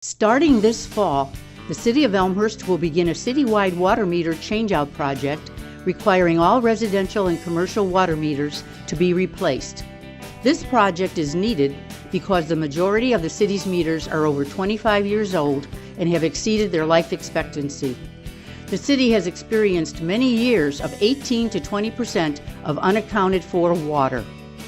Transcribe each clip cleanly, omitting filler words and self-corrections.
Starting this fall, the City of Elmhurst will begin a citywide water meter changeout project requiring all residential and commercial water meters to be replaced. This project is needed because the majority of the city's meters are over 25 years old and have exceeded their life expectancy. The city has experienced many years of 18 to 20% of unaccounted for water.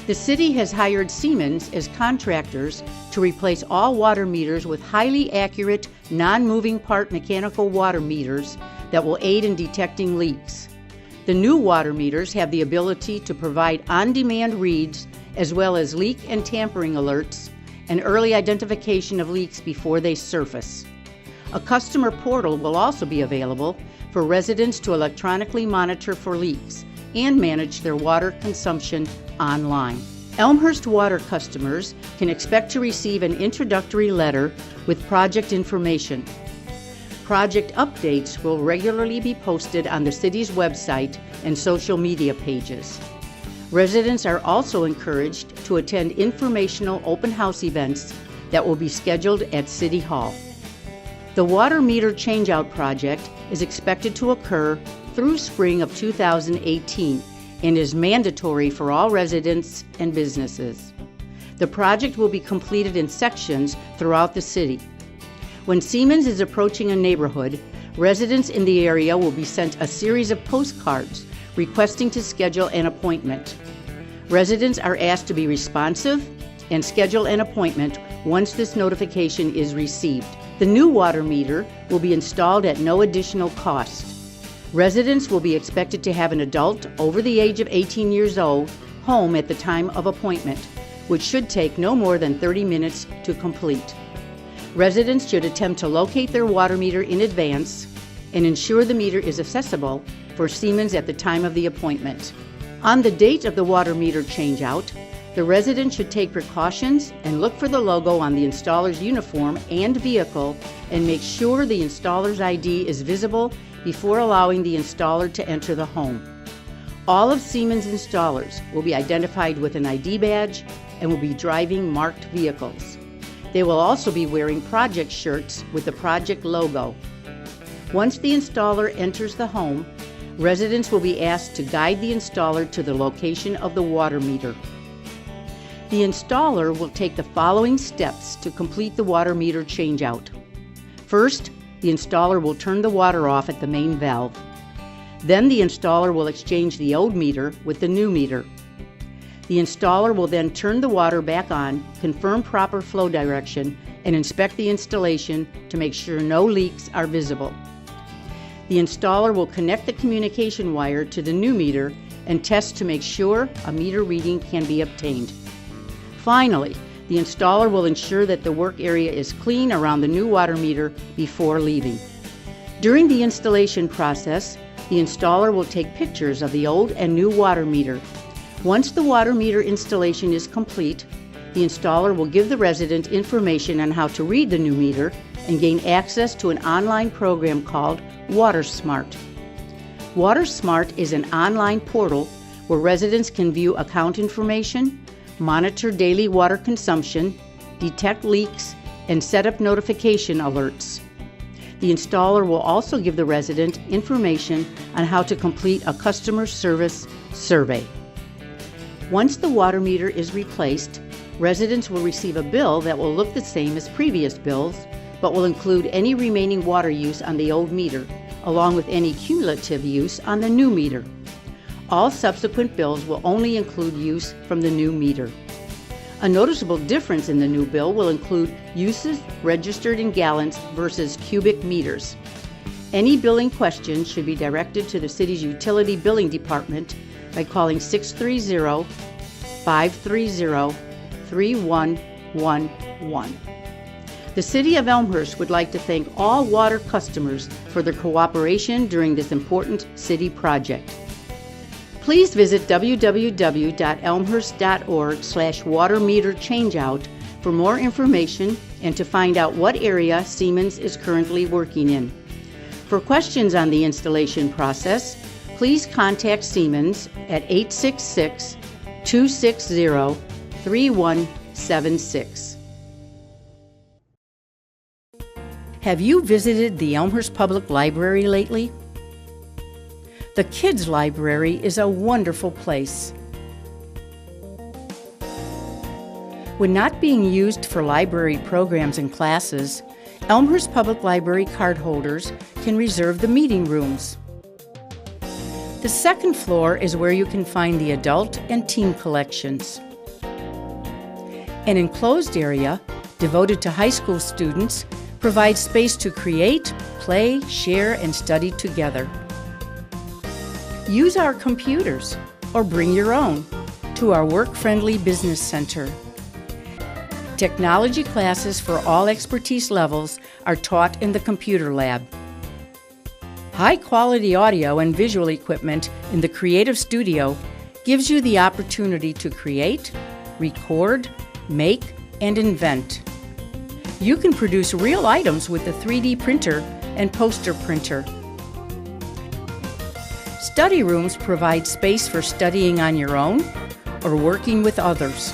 The city has hired Siemens as contractors to replace all water meters with highly accurate, non-moving part mechanical water meters that will aid in detecting leaks. The new water meters have the ability to provide on-demand reads as well as leak and tampering alerts and early identification of leaks before they surface. A customer portal will also be available for residents to electronically monitor for leaks and manage their water consumption online. Elmhurst water customers can expect to receive an introductory letter with project information. Project updates will regularly be posted on the city's website and social media pages. Residents are also encouraged to attend informational open house events that will be scheduled at City Hall. The water meter changeout project is expected to occur through spring of 2018 and is mandatory for all residents and businesses. The project will be completed in sections throughout the city. When Siemens is approaching a neighborhood, residents in the area will be sent a series of postcards requesting to schedule an appointment. Residents are asked to be responsive and schedule an appointment once this notification is received. The new water meter will be installed at no additional cost. Residents will be expected to have an adult over the age of 18 years old home at the time of appointment, which should take no more than 30 minutes to complete. Residents should attempt to locate their water meter in advance and ensure the meter is accessible for Siemens at the time of the appointment. On the date of the water meter changeout, the resident should take precautions and look for the logo on the installer's uniform and vehicle and make sure the installer's ID is visible before allowing the installer to enter the home. All of Siemens installers will be identified with an ID badge and will be driving marked vehicles. They will also be wearing project shirts with the project logo. Once the installer enters the home, residents will be asked to guide the installer to the location of the water meter. The installer will take the following steps to complete the water meter changeout. First, the installer will turn the water off at the main valve. Then the installer will exchange the old meter with the new meter. The installer will then turn the water back on, confirm proper flow direction, and inspect the installation to make sure no leaks are visible. The installer will connect the communication wire to the new meter and test to make sure a meter reading can be obtained. Finally, the installer will ensure that the work area is clean around the new water meter before leaving. During the installation process, the installer will take pictures of the old and new water meter. Once the water meter installation is complete, the installer will give the resident information on how to read the new meter and gain access to an online program called WaterSmart. WaterSmart is an online portal where residents can view account information, monitor daily water consumption, detect leaks, and set up notification alerts. The installer will also give the resident information on how to complete a customer service survey. Once the water meter is replaced, residents will receive a bill that will look the same as previous bills, but will include any remaining water use on the old meter, along with any cumulative use on the new meter. All subsequent bills will only include use from the new meter. A noticeable difference in the new bill will include uses registered in gallons versus cubic meters. Any billing questions should be directed to the city's utility billing department by calling 630-530-3111. The City of Elmhurst would like to thank all water customers for their cooperation during this important city project. Please visit www.elmhurst.org/water-meter-changeout for more information and to find out what area Siemens is currently working in. For questions on the installation process, please contact Siemens at 866-260-3176. Have you visited the Elmhurst Public Library lately? The Kids Library is a wonderful place. When not being used for library programs and classes, Elmhurst Public Library cardholders can reserve the meeting rooms. The second floor is where you can find the adult and teen collections. An enclosed area devoted to high school students provides space to create, play, share, and study together. Use our computers or bring your own to our work-friendly business center. Technology classes for all expertise levels are taught in the computer lab. High-quality audio and visual equipment in the Creative Studio gives you the opportunity to create, record, make, and invent. You can produce real items with the 3D printer and poster printer. Study rooms provide space for studying on your own or working with others.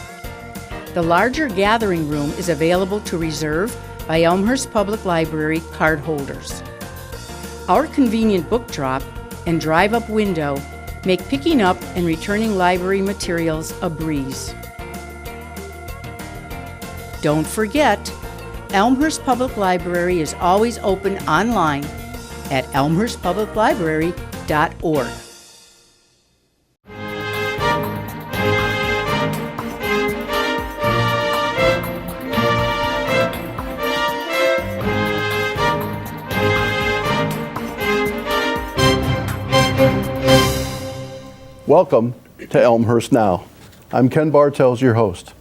The larger gathering room is available to reserve by Elmhurst Public Library cardholders. Our convenient book drop and drive-up window make picking up and returning library materials a breeze. Don't forget, Elmhurst Public Library is always open online at elmhurstpubliclibrary.org. Welcome to Elmhurst Now. I'm Ken Bartels, your host.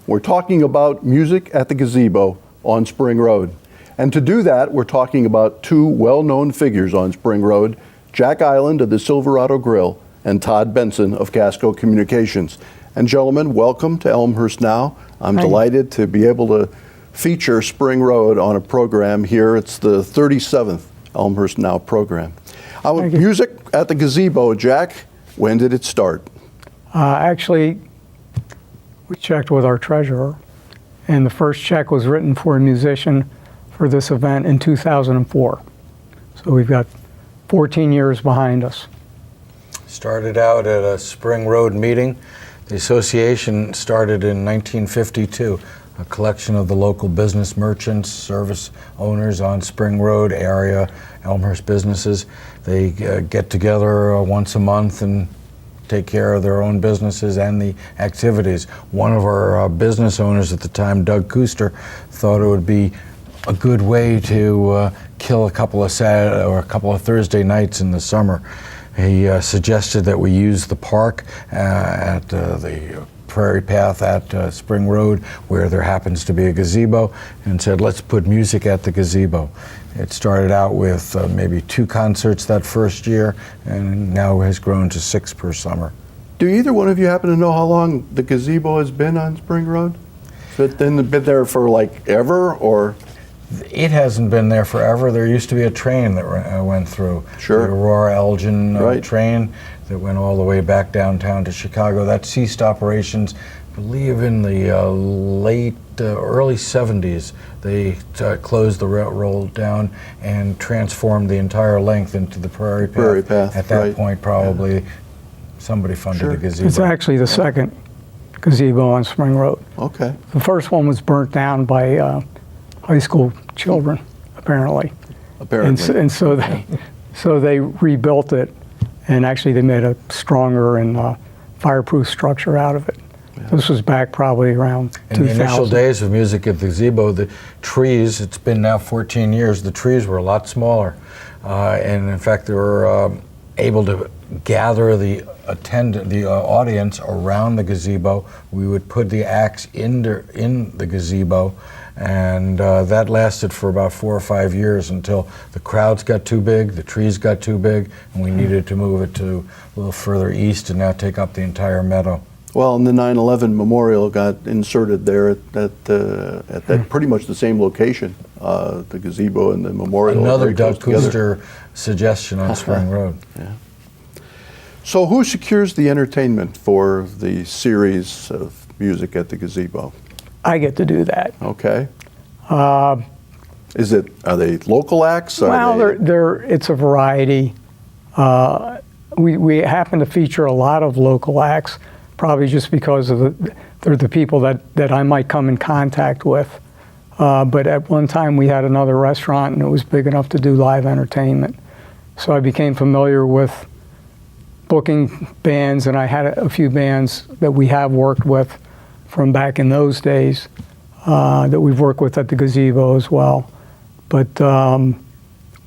We're talking about music at the gazebo on Spring Road. And to do that, we're talking about two well-known figures on Spring Road, Jack Island of the Silverado Grill and Todd Benson of Casco Communications. And gentlemen, welcome to Elmhurst Now. I'm delighted to be able to feature Spring Road on a program here. It's the 37th Elmhurst Now program. Music at the gazebo, Jack. When did it start? Actually, we checked with our treasurer, and the first check was written for a musician for this event in 2004. So we've got 14 years behind us. Started out at a Spring Road meeting. The association started in 1952, a collection of the local business merchants, service owners on Spring Road area, Elmhurst businesses. They get together once a month and take care of their own businesses and the activities. One of our business owners at the time, Doug Kuster, thought it would be a good way to kill a couple of Saturday or a couple of Thursday nights in the summer. He suggested that we use the park at the Prairie Path at Spring Road, where there happens to be a gazebo, and said, let's put music at the gazebo. It started out with maybe 2 concerts that first year, and now has grown to 6 per summer. Do either one of you happen to know how long the gazebo has been on Spring Road? Has it been there for like ever, or? It hasn't been there forever. There used to be a train that went through. Sure. The Aurora Elgin right. train that went all the way back downtown to Chicago. That ceased operations, I believe, in the early 70s. They closed the railroad down and transformed the entire length into the Prairie Path. At that right. point, probably somebody funded the gazebo. It's actually the second gazebo on Spring Road. Okay. The first one was burnt down by high school children, apparently. And so they rebuilt it, and actually they made a stronger and fireproof structure out of it. Yeah. This was back probably around 2000. In the initial days of music at the gazebo, the trees, it's been now 14 years, the trees were a lot smaller. And in fact, they were able to gather the audience around the gazebo. We would put the acts in the gazebo, and that lasted for about 4 or 5 years until the crowds got too big, the trees got too big, and we needed to move it to a little further east and now take up the entire meadow. Well, and the 9/11 memorial got inserted there at that pretty much the same location, the gazebo and the memorial. Another Doug Kuster suggestion on Spring Road. Yeah. So who secures the entertainment for the series of music at the gazebo? I get to do that. Okay. Are they local acts? It's a variety. We happen to feature a lot of local acts, probably just because they're the people that I might come in contact with. But at one time we had another restaurant and it was big enough to do live entertainment. So I became familiar with booking bands, and I had a few bands that we have worked with from back in those days that we've worked with at the Gazebo as well. But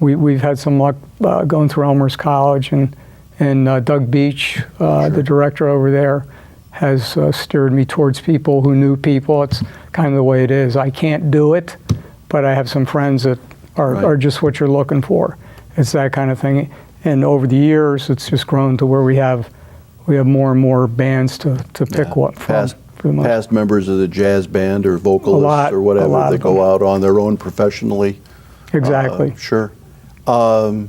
we've had some luck going through Elmhurst College, and Doug Beach, the director over there, has steered me towards people who knew people. It's kind of the way it is. I can't do it, but I have some friends that are just what you're looking for. It's that kind of thing. And over the years, it's just grown to where we have more and more bands to pick from. Past members of the jazz band or vocalists or whatever that go out on their own professionally. Exactly. Sure. You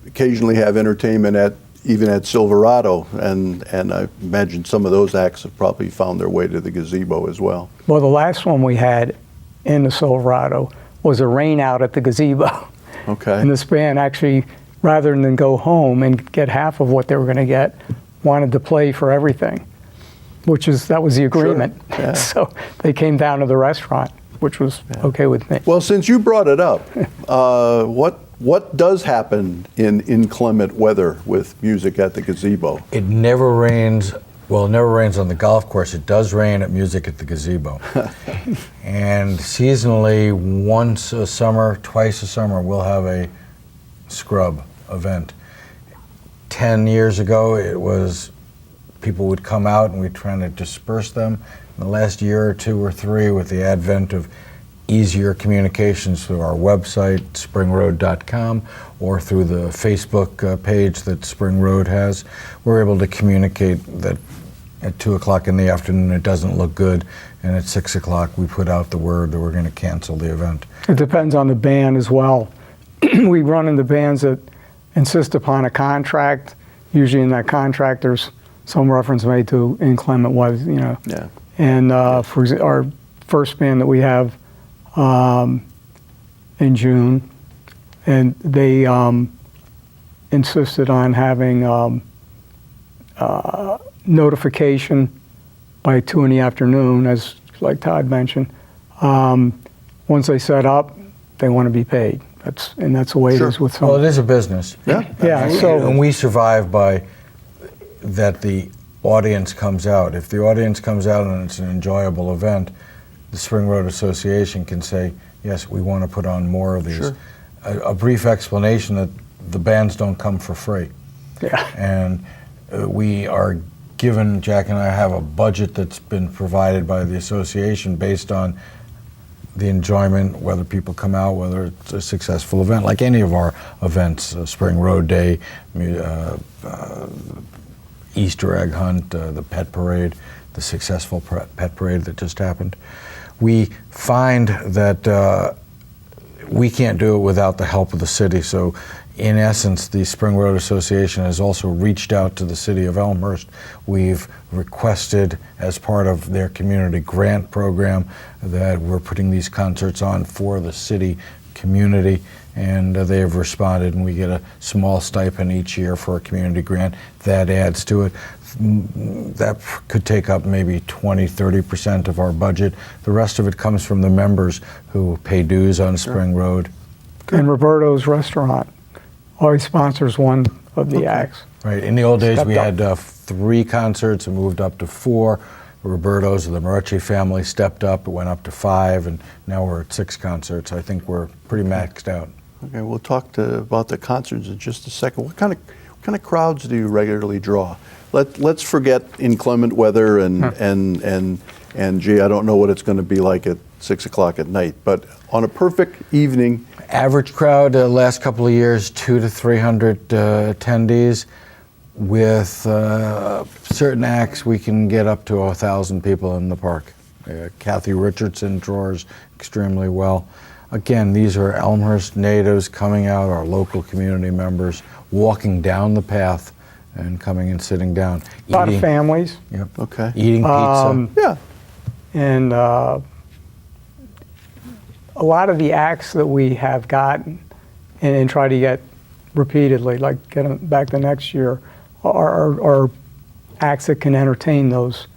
occasionally have entertainment even at Silverado, and I imagine some of those acts have probably found their way to the Gazebo as well. Well, the last one we had in the Silverado was a rain out at the Gazebo. Okay. And this band actually, rather than go home and get half of what they were going to get, wanted to play for everything, that was the agreement. Sure. Yeah. So they came down to the restaurant, which was okay with me. Well, since you brought it up, what does happen in inclement weather with music at the Gazebo? It never rains. Well, it never rains on the golf course. It does rain at music at the Gazebo. And seasonally, once a summer, twice a summer, we'll have a scrub event. 10 years ago, it was people would come out and we'd try to disperse them. In the last year or two or three, with the advent of easier communications through our website, springroad.com, or through the Facebook page that Spring Road has, we're able to communicate that at 2 o'clock in the afternoon it doesn't look good, and at 6 o'clock we put out the word that we're going to cancel the event. It depends on the band as well. We run into bands that insist upon a contract. Usually in that contract there's some reference made to inclement weather, Yeah. And for our first band that we have in June, and they insisted on having notification by 2 in the afternoon, as like Todd mentioned. Once they set up, they want to be paid. That's the way it is with some. Well, it is a business. Yeah. And we survive by that the audience comes out. If the audience comes out and it's an enjoyable event, the Spring Road Association can say, yes, we want to put on more of these. Sure. A brief explanation that the bands don't come for free. Yeah. And we are given, Jack and I have a budget that's been provided by the association based on the enjoyment, whether people come out, whether it's a successful event, like any of our events, Spring Road Day, Easter egg hunt, the pet parade, the successful pet parade that just happened. We find that we can't do it without the help of the city. So in essence, the Spring Road Association has also reached out to the city of Elmhurst. We've requested, as part of their community grant program, that we're putting these concerts on for the city community, and they have responded, and we get a small stipend each year for a community grant. That adds to it. That could take up maybe 20-30% of our budget. The rest of it comes from the members who pay dues on Spring Road. And Roberto's Restaurant always sponsors one of the acts. Right. In the old days, we had 3 concerts and moved up to 4. Roberto's, the Marucci family, stepped up. It went up to 5, and now we're at 6 concerts. I think we're pretty maxed out. Okay, we'll talk about the concerts in just a second. What kind of crowds do you regularly draw? Let's forget inclement weather and gee, I don't know what it's going to be like at 6 o'clock at night. But on a perfect evening, average crowd last couple of years, 200 to 300 attendees. With certain acts, we can get up to 1,000 people in the park. Kathy Richardson draws extremely well. Again, these are Elmhurst natives coming out, our local community members, walking down the path and coming and sitting down. A lot of families. Yep. Okay. Eating pizza. Yeah. And a lot of the acts that we have gotten and try to get repeatedly, like get them back the next year, are acts that can entertain those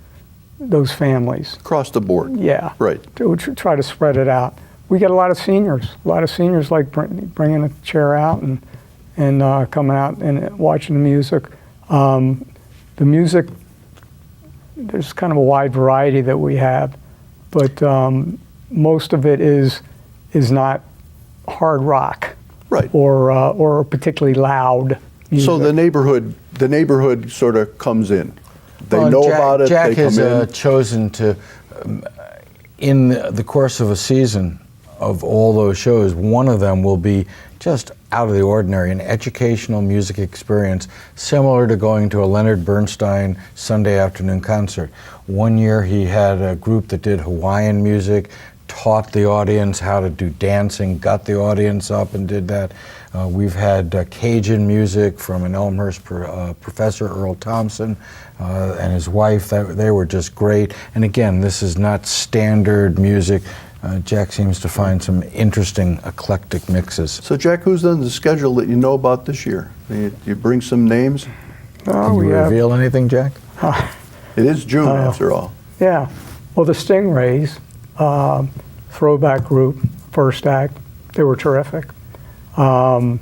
families. Across the board. Yeah. Right. To try to spread it out. We get a lot of seniors. A lot of seniors like bringing a chair out and coming out and watching the music. The music, there's kind of a wide variety that we have, but most of it is not hard rock, Right. or particularly loud music. So the neighborhood sort of comes in. They know about it. Jack they come has in. chosen to, in the course of a season of all those shows, one of them will be just out of the ordinary, an educational music experience similar to going to a Leonard Bernstein Sunday afternoon concert. One year he had a group that did Hawaiian music, taught the audience how to do dancing, got the audience up and did that. We've had Cajun music from an Elmhurst professor, Earl Thompson, and his wife. They were just great. And again, this is not standard music. Jack seems to find some interesting eclectic mixes. So Jack, who's on the schedule that you know about this year? You bring some names? Can you reveal anything, Jack? It is June after all. Yeah. Well, the Stingrays, throwback group, first act, they were terrific. And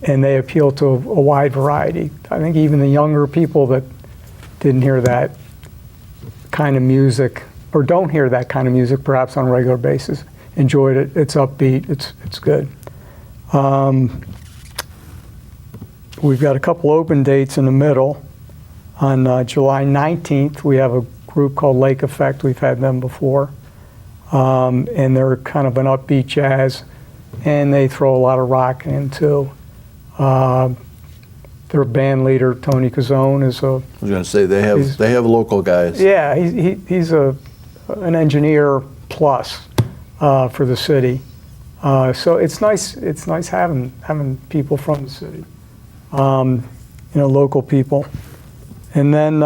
they appeal to a wide variety. I think even the younger people that didn't hear that kind of music, or don't hear that kind of music perhaps on a regular basis, enjoyed it. It's upbeat, it's good. We've got a couple open dates in the middle. On July 19th, we have a group called Lake Effect. We've had them before. And they're kind of an upbeat jazz, and they throw a lot of rock in too. Their band leader, Tony Cazzone, is a... I was going to say, they have local guys. Yeah, he's an engineer plus for the city. So it's nice having people from the city, local people. And then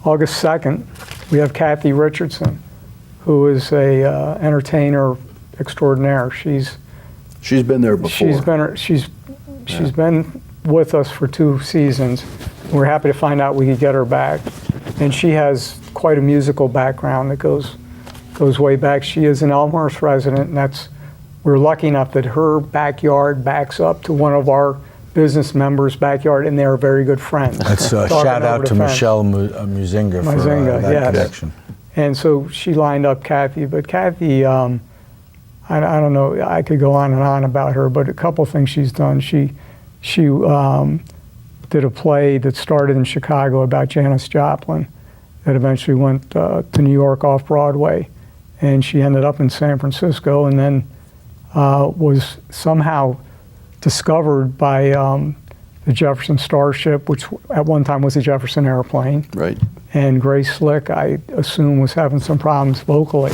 August 2nd, we have Kathy Richardson, who is a entertainer extraordinaire. She's been there before. She's been with us for 2 seasons. We're happy to find out we could get her back. And she has quite a musical background that goes way back. She is an Elmhurst resident, and we're lucky enough that her backyard backs up to one of our business members' backyard, and they are very good friends. That's a shout out to Michelle Muzinga for that yes. connection. And so she lined up Kathy, but Kathy, I don't know, I could go on and on about her, but a couple things she's done. She did a play that started in Chicago about Janis Joplin that eventually went to New York off Broadway, and she ended up in San Francisco, and then was somehow discovered by the Jefferson Starship, which at one time was a Jefferson airplane. Right. And Grace Slick, I assume, was having some problems vocally,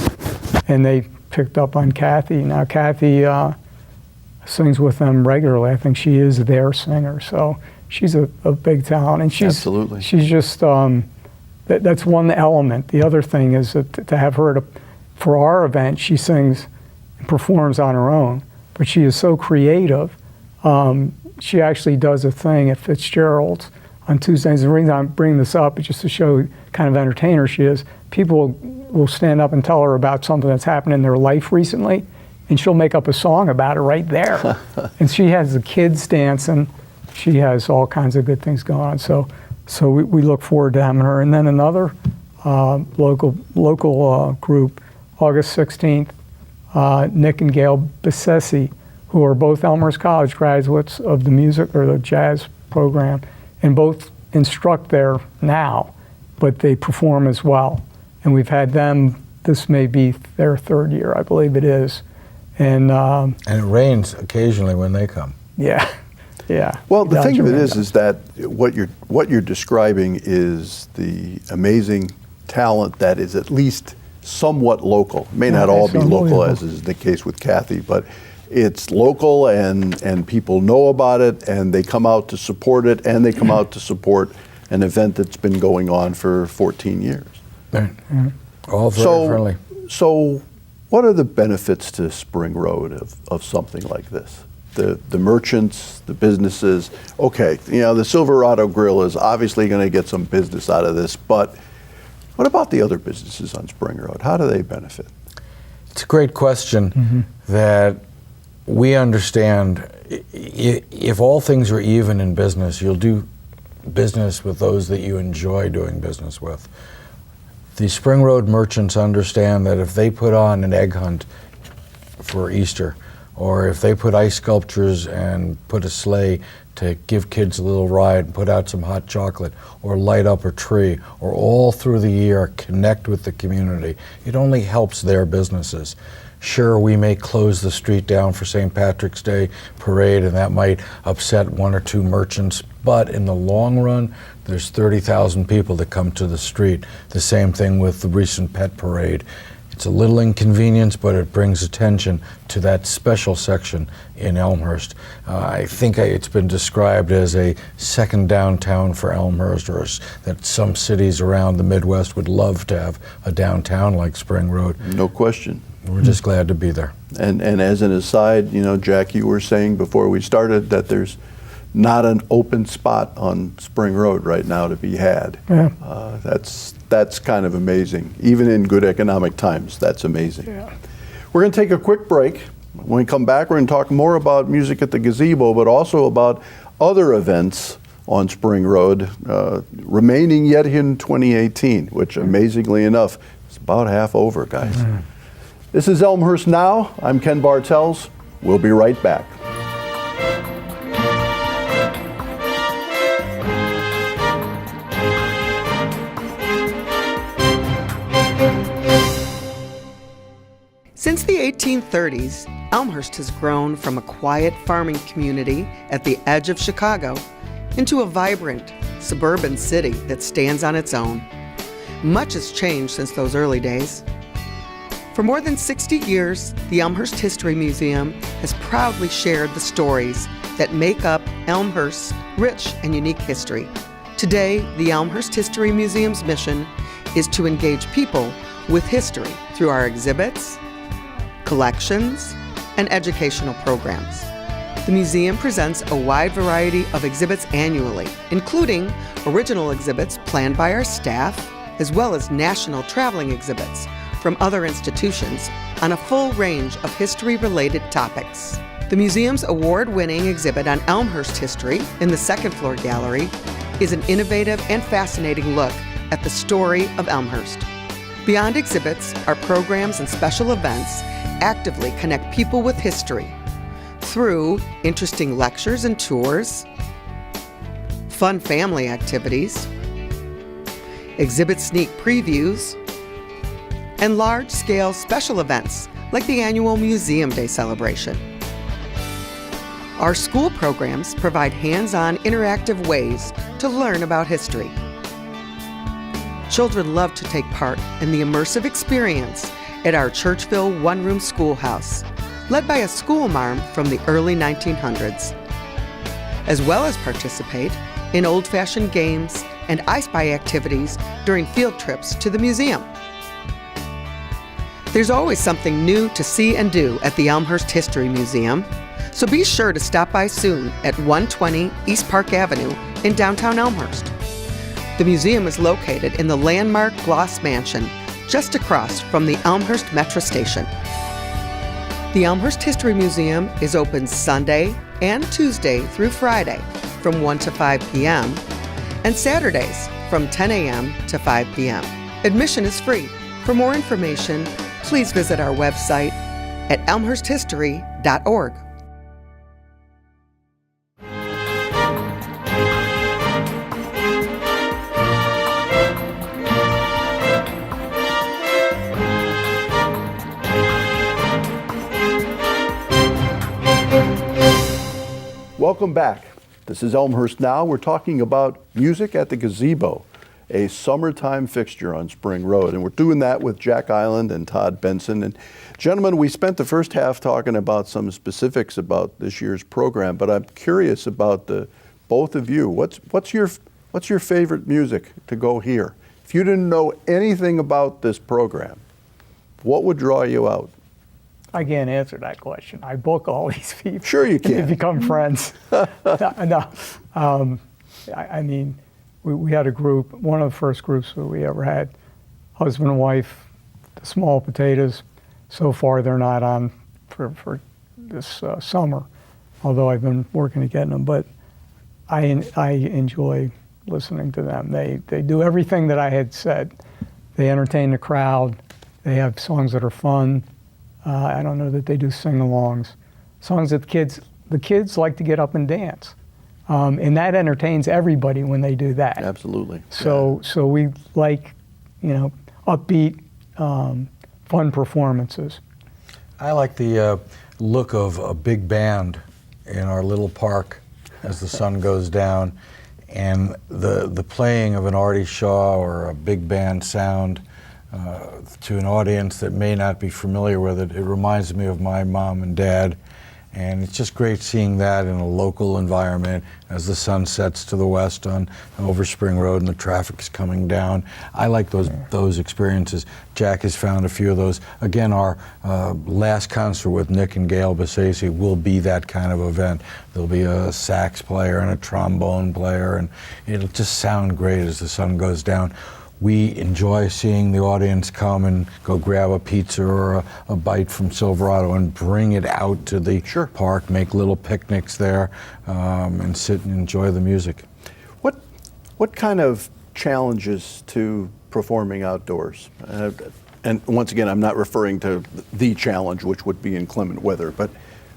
and they picked up on Kathy. Now Kathy sings with them regularly. I think she is their singer, so she's a big talent, and Absolutely. She's just that's one element. The other thing is that to have her for our event, she sings and performs on her own, but she is so creative. She actually does a thing at Fitzgerald's on Tuesdays. The reason I'm bringing this up is just to show kind of entertainer she is. People will stand up and tell her about something that's happened in their life recently, and she'll make up a song about it right there. And she has the kids dancing. She has all kinds of good things going on. So we look forward to having her. And then another local group, August 16th, Nick and Gail Bissesi, who are both Elmhurst College graduates of the music or the jazz program, and both instruct there now, but they perform as well. And we've had them, this may be their 3rd year, I believe it is. And it rains occasionally when they come. Yeah. Well, the thing of it is that what you're describing is the amazing talent that is at least somewhat local. It may not all be local, as is the case with Kathy, but it's local, and people know about it, and they come out to support it, and they come out to support an event that's been going on for 14 years. Right. All very friendly. So What are the benefits to Spring Road of something like this? The merchants, the businesses, okay, the Silverado Grill is obviously going to get some business out of this, but what about the other businesses on Spring Road? How do they benefit? It's a great question that we understand. If all things are even in business, you'll do business with those that you enjoy doing business with. The Spring Road merchants understand that if they put on an egg hunt for Easter, or if they put ice sculptures and put a sleigh to give kids a little ride and put out some hot chocolate, or light up a tree, or all through the year connect with the community, it only helps their businesses. Sure, we may close the street down for St. Patrick's Day parade, and that might upset one or two merchants, but in the long run, there's 30,000 people that come to the street. The same thing with the recent pet parade. It's a little inconvenience, but it brings attention to that special section in Elmhurst. I think it's been described as a second downtown for Elmhurst, or that some cities around the Midwest would love to have a downtown like Spring Road. No question. We're just glad to be there. And as an aside, Jack, you were saying before we started that there's not an open spot on Spring Road right now to be had. Yeah. That's kind of amazing. Even in good economic times, that's amazing. Yeah. We're going to take a quick break. When we come back, we're going to talk more about music at the gazebo, but also about other events on Spring Road remaining yet in 2018, which amazingly enough is about half over, guys. This is Elmhurst Now. I'm Ken Bartels. We'll be right back. Since the 1830s, Elmhurst has grown from a quiet farming community at the edge of Chicago into a vibrant suburban city that stands on its own. Much has changed since those early days. For more than 60 years, the Elmhurst History Museum has proudly shared the stories that make up Elmhurst's rich and unique history. Today, the Elmhurst History Museum's mission is to engage people with history through our exhibits, collections, and educational programs. The museum presents a wide variety of exhibits annually, including original exhibits planned by our staff, as well as national traveling exhibits from other institutions on a full range of history-related topics. The museum's award-winning exhibit on Elmhurst history in the second floor gallery is an innovative and fascinating look at the story of Elmhurst. Beyond exhibits, our programs and special events actively connect people with history through interesting lectures and tours, fun family activities, exhibit sneak previews, and large-scale special events like the annual Museum Day celebration. Our school programs provide hands-on interactive ways to learn about history. Children love to take part in the immersive experience at our Churchville one-room schoolhouse, led by a schoolmarm from the early 1900s, as well as participate in old-fashioned games and I Spy activities during field trips to the museum. There's always something new to see and do at the Elmhurst History Museum, so be sure to stop by soon at 120 East Park Avenue in downtown Elmhurst. The museum is located in the landmark Gloss Mansion, just across from the Elmhurst Metro Station. The Elmhurst History Museum is open Sunday and Tuesday through Friday from 1 to 5 p.m. and Saturdays from 10 a.m. to 5 p.m. Admission is free. For more information, please visit our website at elmhursthistory.org. Welcome back. This is Elmhurst Now. We're talking about music at the gazebo, a summertime fixture on Spring Road. And we're doing that with Jack Island and Todd Benson. And gentlemen, we spent the first half talking about some specifics about this year's program, but I'm curious about both of you. What's your favorite music to go hear? If you didn't know anything about this program, what would draw you out? I can't answer that question. I book all these people. Sure you can. They become friends. No. I mean, we had a group, one of the first groups that we ever had, husband and wife, the Small Potatoes. So far, they're not on for this summer, although I've been working to get them. But I enjoy listening to them. They do everything that I had said. They entertain the crowd. They have songs that are fun. I don't know that they do sing-alongs. Songs that the kids like to get up and dance. And that entertains everybody when they do that. Absolutely. So we like, upbeat, fun performances. I like the look of a big band in our little park as the sun goes down, and the playing of an Artie Shaw or a big band sound to an audience that may not be familiar with it. It reminds me of my mom and dad, and it's just great seeing that in a local environment as the sun sets to the west on over Spring Road and the traffic's coming down. I like those experiences. Jack has found a few of those. Again, our last concert with Nick and Gail Basasi will be that kind of event. There'll be a sax player and a trombone player, and it'll just sound great as the sun goes down. We enjoy seeing the audience come and go grab a pizza or a bite from Silverado and bring it out to the park, make little picnics there, and sit and enjoy the music. What kind of challenges to performing outdoors? And once again, I'm not referring to the challenge, which would be inclement weather, but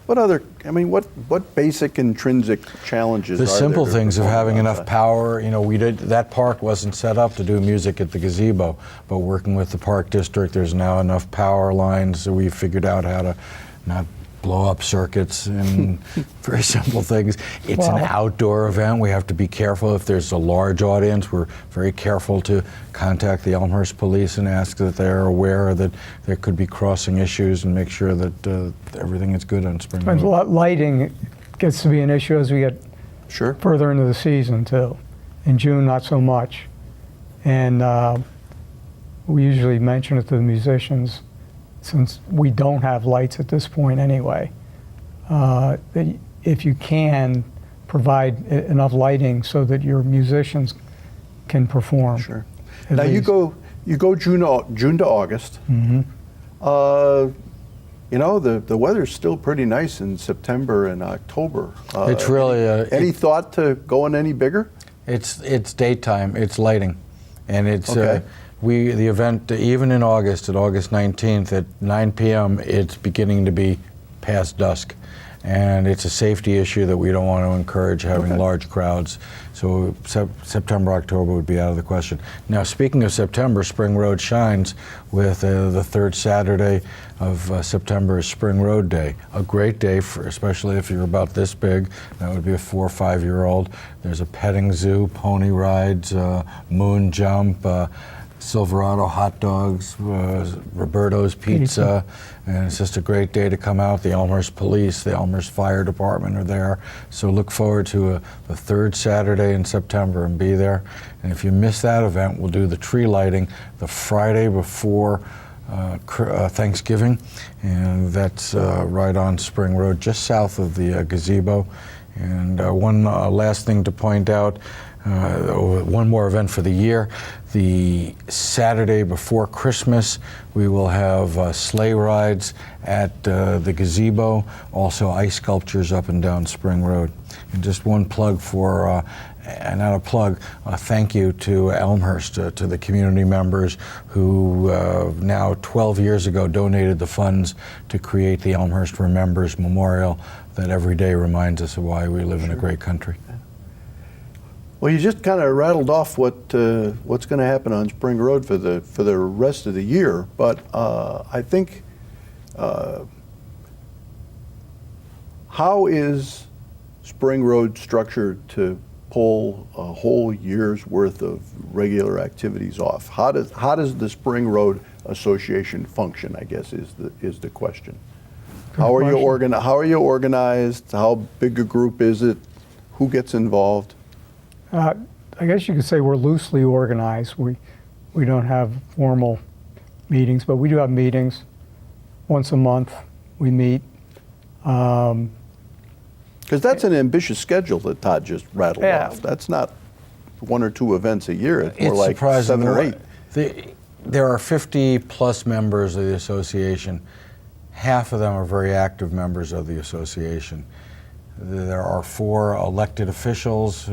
what basic intrinsic challenges are The there? simple to things of perform having enough outside? power. That park wasn't set up to do music at the gazebo, but working with the park district, there's now enough power lines, so we figured out how to not blow up circuits and very simple things. It's an outdoor event. We have to be careful if there's a large audience. We're very careful to contact the Elmhurst police and ask that they're aware that there could be crossing issues and make sure that everything is good on Spring Road. Lighting gets to be an issue as we get further into the season too. In June, not so much. And we usually mention it to the musicians, since we don't have lights at this point anyway, that if you can provide enough lighting so that your musicians can perform. Sure. Now you go June to August. Mm-hmm. The weather's still pretty nice in September and October. It's really any thought to going any bigger? It's daytime. It's lighting, and it's. Okay. The event, even in August, at August 19th at 9 p.m., it's beginning to be past dusk. And it's a safety issue that we don't want to encourage having large crowds. So September, October would be out of the question. Now, speaking of September, Spring Road shines with the third Saturday of September is Spring Road Day. A great day, especially if you're about this big. That would be a 4 or 5 year old. There's a petting zoo, pony rides, moon jump, Silverado hot dogs, Roberto's pizza, and it's just a great day to come out. The Elmhurst Police, the Elmhurst Fire Department are there, so look forward to the third Saturday in September and be there. And if you miss that event, we'll do the tree lighting the Friday before Thanksgiving, and that's right on Spring Road, just south of the gazebo. And one last thing to point out, one more event for the year. The Saturday before Christmas, we will have sleigh rides at the gazebo, also ice sculptures up and down Spring Road. And just one plug for, not a plug, a thank you to Elmhurst, to the community members who now 12 years ago donated the funds to create the Elmhurst Remembers Memorial that every day reminds us of why we live in a great country. Well, you just kind of rattled off what's going to happen on Spring Road for the rest of the year, but I think how is Spring Road structured to pull a whole year's worth of regular activities off? How does the Spring Road Association function, I guess, is the question. How are you organized? How big a group is it? Who gets involved? I guess you could say we're loosely organized. We don't have formal meetings, but we do have meetings once a month, we meet. Because that's an ambitious schedule that Todd just rattled Yeah. off. That's not 1 or 2 events a year. It's more It's like surprising 7 or 8. There are 50 plus members of the association. Half of them are very active members of the association. There are 4 elected officials,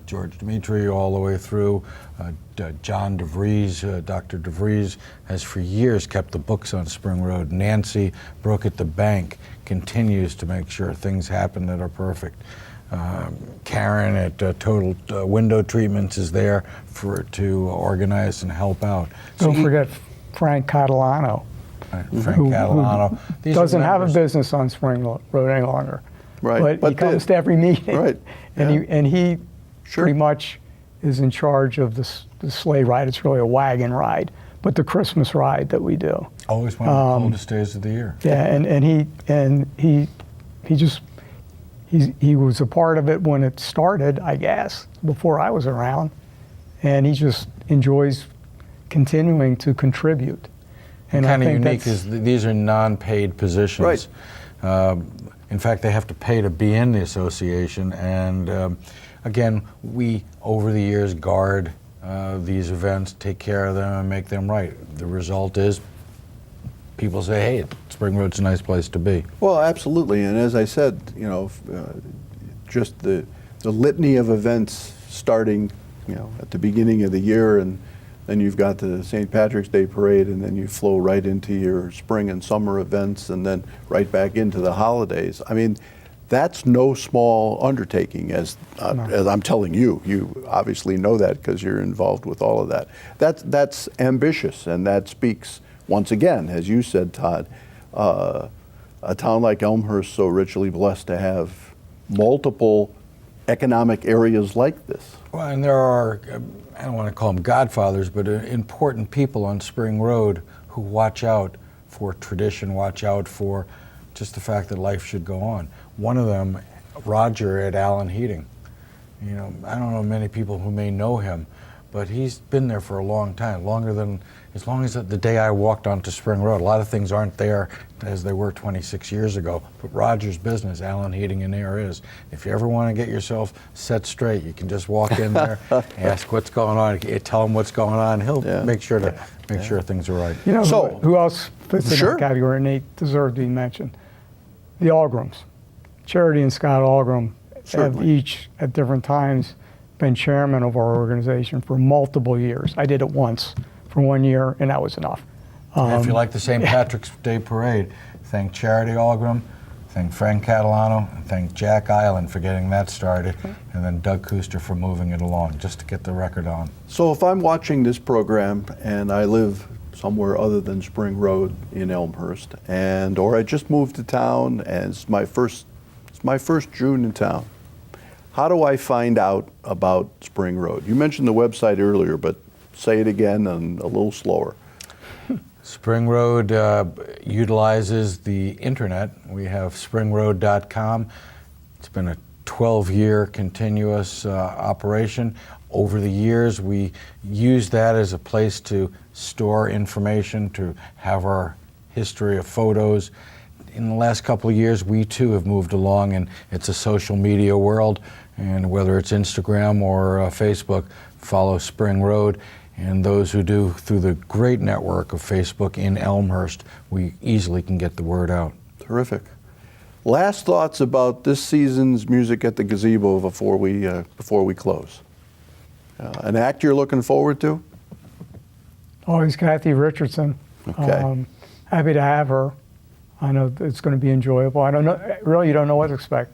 George Dimitri all the way through. John DeVries, Dr. DeVries has for years kept the books on Spring Road. Nancy Brooke at the bank continues to make sure things happen that are perfect. Karen at Total Window Treatments is there to organize and help out. Don't forget Frank Catalano. Frank Catalano. Who doesn't have a business on Spring Road any longer. Right. But he comes to every meeting. Right. And he Sure. pretty much is in charge of the sleigh ride. It's really a wagon ride, but the Christmas ride that we do. Always one of the coldest days of the year. Yeah, and he was a part of it when it started, I guess, before I was around, and he just enjoys continuing to contribute. And Kind I of think unique that's- is these are non-paid positions. Right. In fact, they have to pay to be in the association, and again, we over the years guard these events, take care of them, and make them right. The result is people say, "Hey, Spring Road's a nice place to be." Well, absolutely. And as I said, just the litany of events starting, at the beginning of the year, and then you've got the St. Patrick's Day Parade, and then you flow right into your spring and summer events, and then right back into the holidays. I mean, that's no small undertaking, as I'm telling you. You obviously know that because you're involved with all of that. That's ambitious, and that speaks, once again, as you said, Todd, a town like Elmhurst so richly blessed to have multiple economic areas like this. Well, and there are, I don't want to call them godfathers, but important people on Spring Road who watch out for tradition, watch out for just the fact that life should go on. One of them, Roger at Allen Heating. I don't know many people who may know him, but he's been there for a long time, as long as the day I walked onto Spring Road. A lot of things aren't there as they were 26 years ago, but Roger's business, Allen Heating and Air, is. If you ever want to get yourself set straight, you can just walk in there, ask what's going on, tell him what's going on. He'll make sure things are right. Who else fits in Sure. that category and they deserve to be mentioned? The Algrams. Charity and Scott Algram have Certainly. each, at different times, been chairman of our organization for multiple years. I did it once for 1 year, and that was enough. And if you like the St. Patrick's Day Parade, thank Charity Algram, thank Frank Catalano, and thank Jack Island for getting that started, and then Doug Kuster for moving it along, just to get the record on. So if I'm watching this program and I live somewhere other than Spring Road in Elmhurst, or I just moved to town and it's my first June in town, how do I find out about Spring Road? You mentioned the website earlier, but say it again and a little slower. Spring Road utilizes the internet. We have springroad.com. It's been a 12-year continuous operation. Over the years, we use that as a place to store information, to have our history of photos. In the last couple of years, we too have moved along, and it's a social media world. And whether it's Instagram or Facebook, follow Spring Road. And those who do through the great network of Facebook in Elmhurst, we easily can get the word out. Terrific. Last thoughts about this season's Music at the Gazebo before we close. An act you're looking forward to? Always Kathy Richardson. Okay. Happy to have her. I know it's going to be enjoyable. I don't know, really, you don't know what to expect.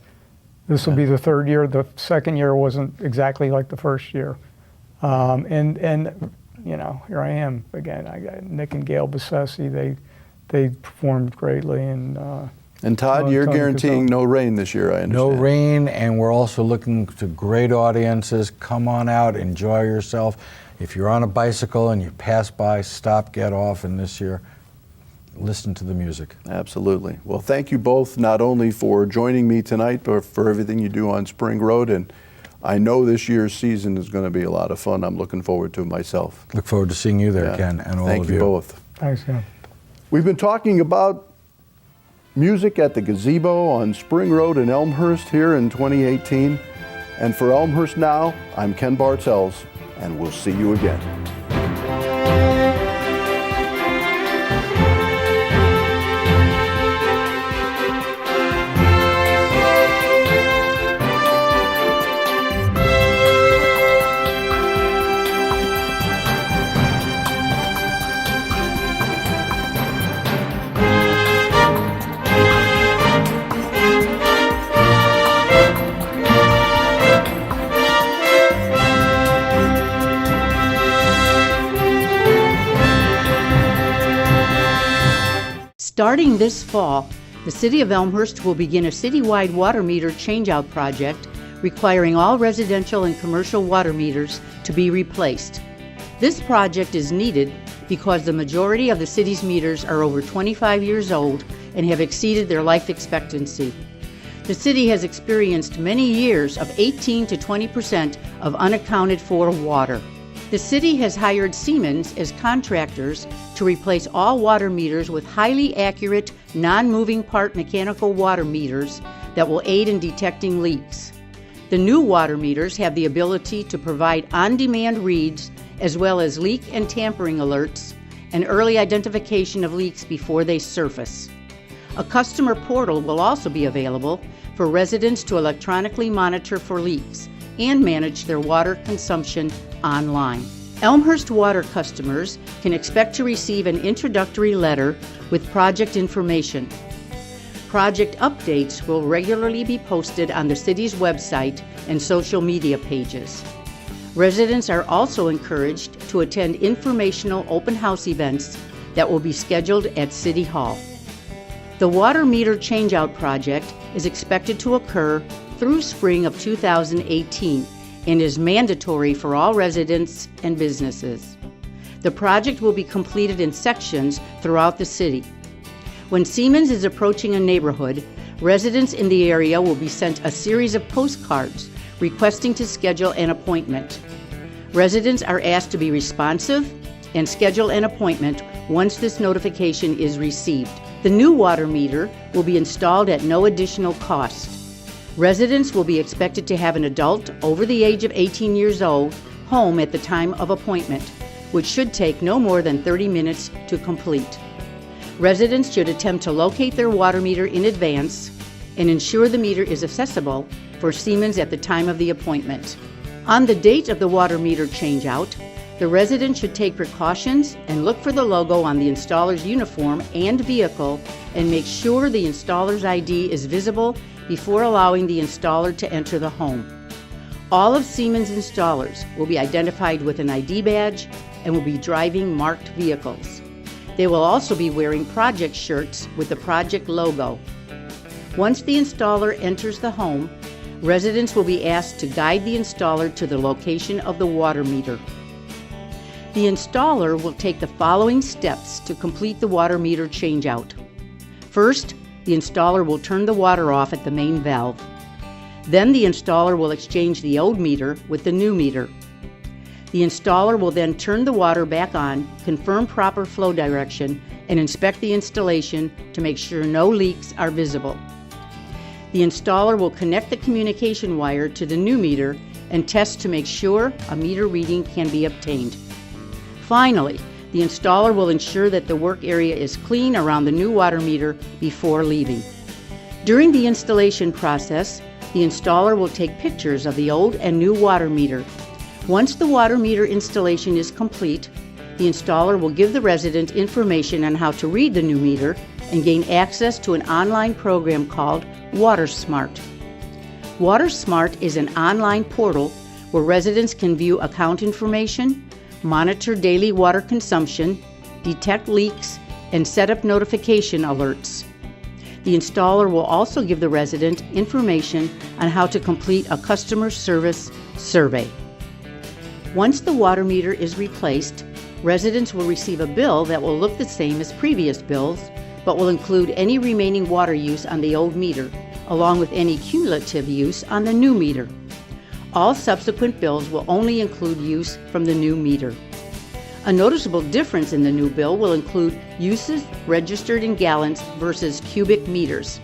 This will be the third year. The second year wasn't exactly like the first year. And here I am again. I got Nick and Gail Bassesi. They performed greatly. And Todd, you're Tony guaranteeing no rain this year, I understand. No rain, and we're also looking to great audiences. Come on out, enjoy yourself. If you're on a bicycle and you pass by, stop, get off, and this year, listen to the music. Absolutely. Well, thank you both not only for joining me tonight, but for everything you do on Spring Road. And I know this year's season is going to be a lot of fun. I'm looking forward to it myself. Look forward to seeing you there, Yeah. Ken, and all Thank of you you. both. thanks, Ken. We've been talking about Music at the Gazebo on Spring Road in Elmhurst here in 2018. And for Elmhurst Now, I'm Ken Bartels, and we'll see you again. Starting this fall, the City of Elmhurst will begin a citywide water meter changeout project requiring all residential and commercial water meters to be replaced. This project is needed because the majority of the city's meters are over 25 years old and have exceeded their life expectancy. The city has experienced many years of 18 to 20% of unaccounted for water. The city has hired Siemens as contractors to replace all water meters with highly accurate, non-moving part mechanical water meters that will aid in detecting leaks. The new water meters have the ability to provide on-demand reads as well as leak and tampering alerts and early identification of leaks before they surface. A customer portal will also be available for residents to electronically monitor for leaks and manage their water consumption online. Elmhurst water customers can expect to receive an introductory letter with project information. Project updates will regularly be posted on the city's website and social media pages. Residents are also encouraged to attend informational open house events that will be scheduled at City Hall. The water meter changeout project is expected to occur through spring of 2018 and is mandatory for all residents and businesses. The project will be completed in sections throughout the city. When Siemens is approaching a neighborhood, residents in the area will be sent a series of postcards requesting to schedule an appointment. Residents are asked to be responsive and schedule an appointment once this notification is received. The new water meter will be installed at no additional cost. Residents will be expected to have an adult over the age of 18 years old home at the time of appointment, which should take no more than 30 minutes to complete. Residents should attempt to locate their water meter in advance and ensure the meter is accessible for Siemens at the time of the appointment. On the date of the water meter changeout, the resident should take precautions and look for the logo on the installer's uniform and vehicle and make sure the installer's ID is visible before allowing the installer to enter the home. All of Siemens installers will be identified with an ID badge and will be driving marked vehicles. They will also be wearing project shirts with the project logo. Once the installer enters the home, residents will be asked to guide the installer to the location of the water meter. The installer will take the following steps to complete the water meter changeout. First, the installer will turn the water off at the main valve. Then the installer will exchange the old meter with the new meter. The installer will then turn the water back on, confirm proper flow direction, and inspect the installation to make sure no leaks are visible. The installer will connect the communication wire to the new meter and test to make sure a meter reading can be obtained. Finally, the installer will ensure that the work area is clean around the new water meter before leaving. During the installation process, the installer will take pictures of the old and new water meter. Once the water meter installation is complete, the installer will give the resident information on how to read the new meter and gain access to an online program called WaterSmart. WaterSmart is an online portal where residents can view account information, monitor daily water consumption, detect leaks, and set up notification alerts. The installer will also give the resident information on how to complete a customer service survey. Once the water meter is replaced, residents will receive a bill that will look the same as previous bills, but will include any remaining water use on the old meter, along with any cumulative use on the new meter. All subsequent bills will only include use from the new meter. A noticeable difference in the new bill will include uses registered in gallons versus cubic meters.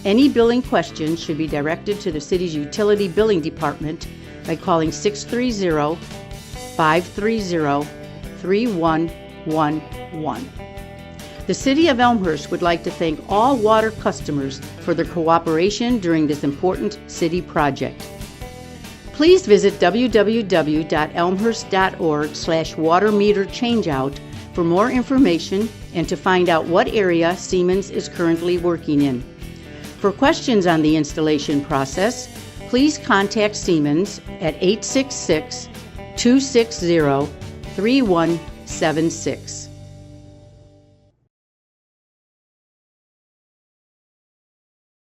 Any billing questions should be directed to the city's utility billing department by calling 630-530-3111. The City of Elmhurst would like to thank all water customers for their cooperation during this important city project. Please visit www.elmhurst.org/water-meter-changeout for more information and to find out what area Siemens is currently working in. For questions on the installation process, please contact Siemens at 866-260-3176.